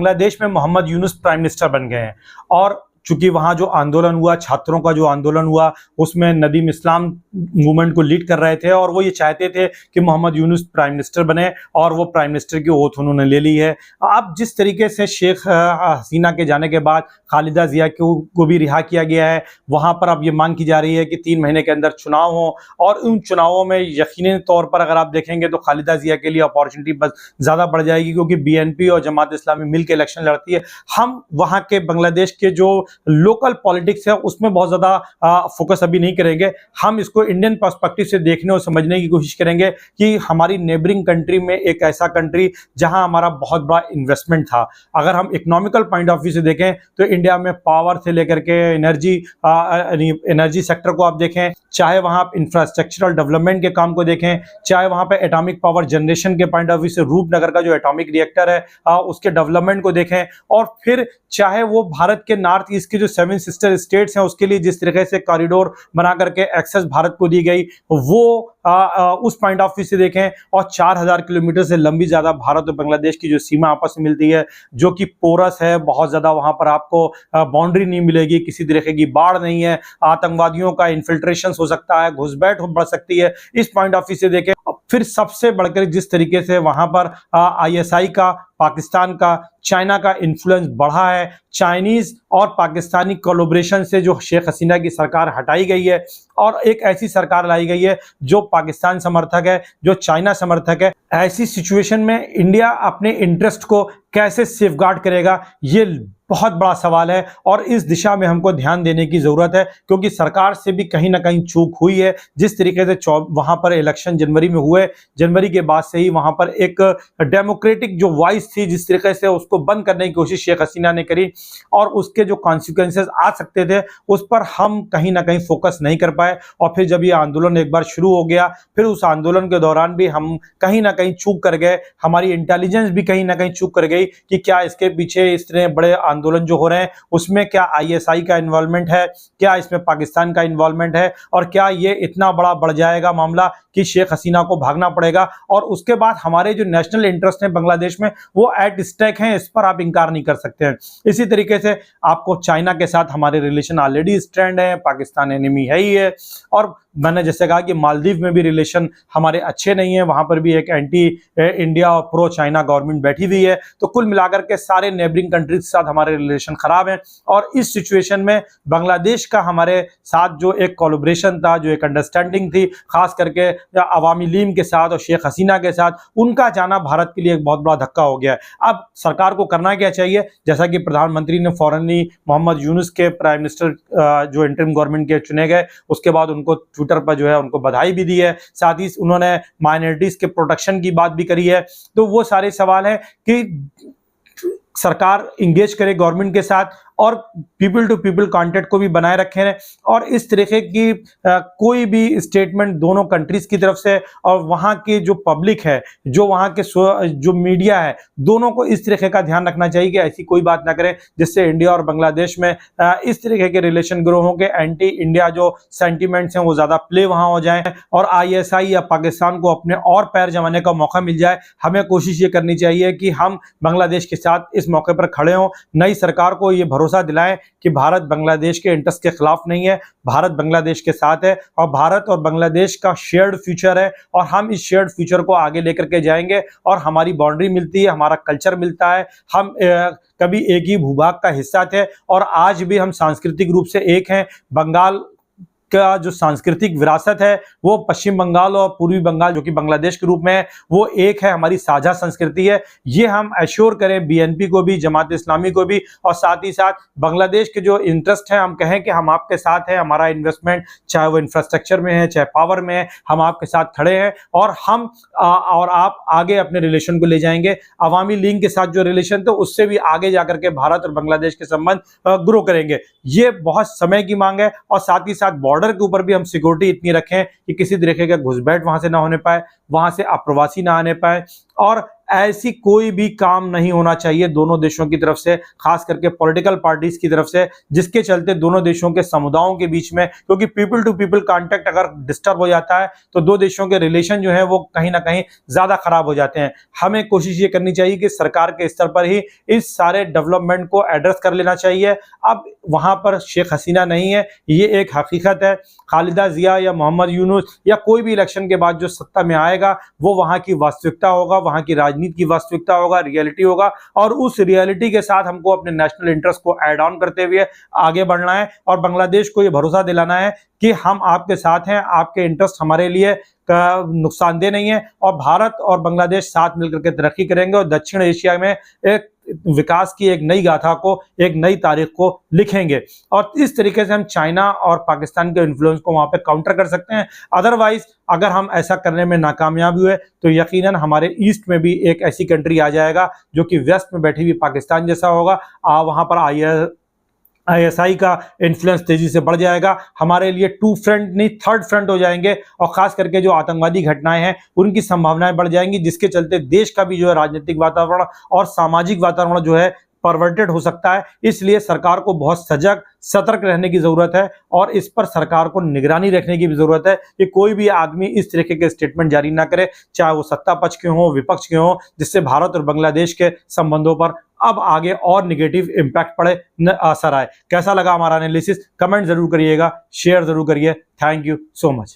बांग्लादेश में Mohammad Yunus prime minister बन गए हैं। और चूंकि वहां जो आंदोलन हुआ, छात्रों का जो आंदोलन हुआ, उसमें नदीम इस्लाम मूवमेंट को लीड कर रहे थे और वो ये चाहते थे कि मोहम्मद यूनुस प्राइम मिनिस्टर बने, और वो प्राइम मिनिस्टर की ओथ उन्होंने ले ली है। अब जिस तरीके से शेख हसीना के जाने के बाद खालिदा जिया को भी रिहा किया गया है, वहां पर अब ये मांग की जा रही है कि 3 महीने के अंदर चुनाव हो, और उन चुनावों में यकीनी तौर पर अगर आप देखेंगे तो खालिदा जिया के लिए अपॉर्चुनिटी बस ज़्यादा बढ़ जाएगी, क्योंकि बीएनपी और जमात इस्लामी मिलकर इलेक्शन लड़ती है। हम वहाँ के बांग्लादेश के जो लोकल पॉलिटिक्स है उसमें बहुत ज़्यादा फोकस अभी नहीं करेंगे। हम इसको इंडियन पर्सपेक्टिव से देखने और समझने की कोशिश करेंगे कि हमारी नेबरिंग कंट्री में एक ऐसा कंट्री जहां हमारा बहुत बड़ा इन्वेस्टमेंट था। अगर हम इकोनॉमिकल पॉइंट ऑफ व्यू से देखें तो इंडिया में पावर से लेकर के एनर्जी सेक्टर को आप देखें, चाहे वहां आप इंफ्रास्ट्रक्चरल डेवलपमेंट के काम को देखें, चाहे वहां पे एटॉमिक पावर जनरेशन के पॉइंट ऑफ व्यू से रूपनगर का जो एटॉमिक रिएक्टर है उसके डेवलपमेंट को देखें, और फिर चाहे वो भारत के नॉर्थ ईस्ट के जो 7 सिस्टर स्टेट्स हैं उसके लिए जिस तरीके से कॉरिडोर बना करके एक्सेस भारत को दी गई, वो उस पॉइंट ऑफ व्यू से देखें। और 4000 किलोमीटर से लंबी ज्यादा भारत और बांग्लादेश की जो सीमा आपस में मिलती है, जो कि पोरस है, बहुत ज्यादा वहां पर आपको बाउंड्री नहीं मिलेगी, किसी तरीके की बाढ़ नहीं है, आतंकवादियों का इन्फिल्ट्रेशन हो सकता है, घुसपैठ बढ़ सकती है। इस पॉइंट ऑफ व्यू से देखें। फिर सबसे बढ़कर जिस तरीके से वहां पर आईएसआई का, पाकिस्तान का, चाइना का इन्फ्लुएंस बढ़ा है, चाइनीज और पाकिस्तानी कोलैबोरेशन से जो शेख हसीना की सरकार हटाई गई है और एक ऐसी सरकार लाई गई है जो पाकिस्तान समर्थक है, जो चाइना समर्थक है, ऐसी सिचुएशन में इंडिया अपने इंटरेस्ट को कैसे सेफगार्ड करेगा, ये बहुत बड़ा सवाल है। और इस दिशा में हमको ध्यान देने की जरूरत है, क्योंकि सरकार से भी कहीं ना कहीं चूक हुई है। जिस तरीके से वहां पर इलेक्शन जनवरी में हुए, जनवरी के बाद से ही वहां पर एक डेमोक्रेटिक जो वॉइस थी, जिस तरीके से उसको बंद करने की कोशिश शेख हसीना ने करी, और उसके जो कॉन्सिक्वेंसेस आ सकते थे उस पर हम कहीं ना कहीं फोकस नहीं कर पाए। और फिर जब ये आंदोलन एक बार शुरू हो गया, फिर उस आंदोलन के दौरान भी हम कहीं ना कहीं चूक कर गए, हमारी इंटेलिजेंस भी कहीं ना कहीं चूक कर गई कि क्या इसके पीछे इतने बड़े आंदोलन जो हो रहे हैं उसमें क्या आईएसआई का इन्वॉल्वमेंट है, क्या इसमें पाकिस्तान का इन्वॉल्वमेंट है, और क्या ये इतना बड़ा बढ़ जाएगा मामला कि शेख हसीना को भागना पड़ेगा, और उसके बाद हमारे जो नेशनल इंटरेस्ट है बांग्लादेश में वो एट स्टेक हैं। इस पर आप इंकार नहीं कर सकते हैं। इसी तरीके से आपको चाइना के साथ हमारे रिलेशन ऑलरेडी स्ट्रेंड है, पाकिस्तान एनिमी है ही है, और मैंने जैसे कहा कि मालदीव में भी रिलेशन हमारे अच्छे नहीं है, वहां पर भी एक एंटी इंडिया और प्रो चाइना गवर्नमेंट बैठी हुई है। तो कुल मिलाकर के सारे नेबरिंग कंट्रीज के साथ हमारे रिलेशन खराब हैं, और इस सिचुएशन में बांग्लादेश का हमारे साथ जो एक कोलैबोरेशन था, जो एक अंडरस्टैंडिंग थी, खास करके अवामी लीग के साथ और शेख हसीना के साथ, उनका जाना भारत के लिए एक बहुत बड़ा धक्का हो गया है। अब सरकार को करना क्या चाहिए, जैसा कि प्रधानमंत्री ने फौरन ही मोहम्मद यूनुस के प्राइम मिनिस्टर जो इंटरिम गवर्नमेंट के चुने गए, उसके बाद उनको ट्विटर पर जो है उनको बधाई भी दी है, साथ ही उन्होंने माइनॉरिटीज के प्रोटेक्शन की बात भी करी है। तो वो सारे सवाल है कि सरकार इंगेज करे गवर्नमेंट के साथ और पीपल टू पीपल कांटेक्ट को भी बनाए रखे हैं, और इस तरीके की कोई भी स्टेटमेंट दोनों कंट्रीज की तरफ से और वहां की जो पब्लिक है, जो वहां के जो मीडिया है, दोनों को इस तरीके का ध्यान रखना चाहिए कि ऐसी कोई बात ना करें जिससे इंडिया और बांग्लादेश में इस तरीके के रिलेशन ग्रो होंगे, एंटी इंडिया जो सेंटिमेंट्स हैं वो ज्यादा प्ले वहां हो जाए, और आईएसआई या पाकिस्तान को अपने और पैर जमाने का मौका मिल जाए। हमें कोशिश ये करनी चाहिए कि हम बांग्लादेश के साथ इस मौके पर खड़े हों, नई सरकार को ये भरोसा दिलाएं कि भारत बांग्लादेश के इंटरेस्ट के खिलाफ नहीं है, भारत बांग्लादेश के साथ है, और भारत और बांग्लादेश का शेयर्ड फ्यूचर है, और हम इस शेयर्ड फ्यूचर को आगे लेकर के जाएंगे। और हमारी बाउंड्री मिलती है, हमारा कल्चर मिलता है, हम कभी एक ही भूभाग का हिस्सा थे और आज भी हम सांस्कृतिक रूप से एक हैं। बंगाल का जो सांस्कृतिक विरासत है वो पश्चिम बंगाल और पूर्वी बंगाल जो कि बांग्लादेश के रूप में है वो एक है, हमारी साझा संस्कृति है। ये हम एश्योर करें बीएनपी को भी, जमात इस्लामी को भी, और साथ ही साथ बांग्लादेश के जो इंटरेस्ट है हम कहें कि हम आपके साथ हैं, हमारा इन्वेस्टमेंट चाहे वो इंफ्रास्ट्रक्चर में है चाहे पावर में है, हम आपके साथ खड़े हैं, और हम और आप आगे अपने रिलेशन को ले जाएंगे। अवामी लीग के साथ जो रिलेशन तो उससे भी आगे जाकर के भारत और बांग्लादेश के संबंध ग्रो करेंगे। ये बहुत समय की मांग है, और साथ ही साथ बॉर्डर के ऊपर भी हम सिक्योरिटी इतनी रखें कि किसी तरीके का घुसपैठ वहां से ना होने पाए, वहां से अप्रवासी ना आने पाए, और ऐसी कोई भी काम नहीं होना चाहिए दोनों देशों की तरफ से, खास करके पॉलिटिकल पार्टीज की तरफ से, जिसके चलते दोनों देशों के समुदायों के बीच में, क्योंकि पीपल टू पीपल कांटेक्ट अगर डिस्टर्ब हो जाता है तो दो देशों के रिलेशन जो है वो कहीं ना कहीं ज्यादा खराब हो जाते हैं। हमें कोशिश ये करनी चाहिए कि सरकार के स्तर पर ही इस सारे डेवलपमेंट को एड्रेस कर लेना चाहिए। अब वहां पर शेख हसीना नहीं है, ये एक हकीकत है। खालिदा जिया या मोहम्मद यूनुस या कोई भी इलेक्शन के बाद जो सत्ता में आएगा वो वहां की वास्तविकता होगा, वहां की राजनीति की वास्तविकता होगा, रियलिटी होगा, और उस रियलिटी के साथ हमको अपने नेशनल इंटरेस्ट को ऐड ऑन करते हुए आगे बढ़ना है और बांग्लादेश को ये भरोसा दिलाना है कि हम आपके साथ हैं, आपके इंटरेस्ट हमारे लिए का नुकसानदेह नहीं है, और भारत और बांग्लादेश साथ मिलकर के तरक्की करेंगे और दक्षिण एशिया में एक विकास की एक नई गाथा को, एक नई तारीख को लिखेंगे। और इस तरीके से हम चाइना और पाकिस्तान के इन्फ्लुएंस को वहां पे काउंटर कर सकते हैं। अदरवाइज अगर हम ऐसा करने में नाकामयाब हुए तो यकीनन हमारे ईस्ट में भी एक ऐसी कंट्री आ जाएगा जो कि वेस्ट में बैठी हुई पाकिस्तान जैसा होगा। वहां पर ISI का इन्फ्लुएंस तेजी से बढ़ जाएगा, हमारे लिए टू फ्रंट नहीं थर्ड फ्रंट हो जाएंगे, और खास करके जो आतंकवादी घटनाएं हैं उनकी संभावनाएं बढ़ जाएंगी, जिसके चलते देश का भी जो है राजनीतिक वातावरण और सामाजिक वातावरण जो है परवर्टेड हो सकता है। इसलिए सरकार को बहुत सजग सतर्क रहने की जरूरत है और इस पर सरकार को निगरानी रखने की भी जरूरत है कि कोई भी आदमी इस तरीके के स्टेटमेंट जारी ना करे, चाहे वो सत्ता पक्ष के हो, विपक्ष के हो, जिससे भारत और बांग्लादेश के संबंधों पर अब आगे और निगेटिव इंपैक्ट पड़े, असर आए। कैसा लगा हमारा एनालिसिस? कमेंट जरूर करिएगा, शेयर जरूर करिए। Thank you so much.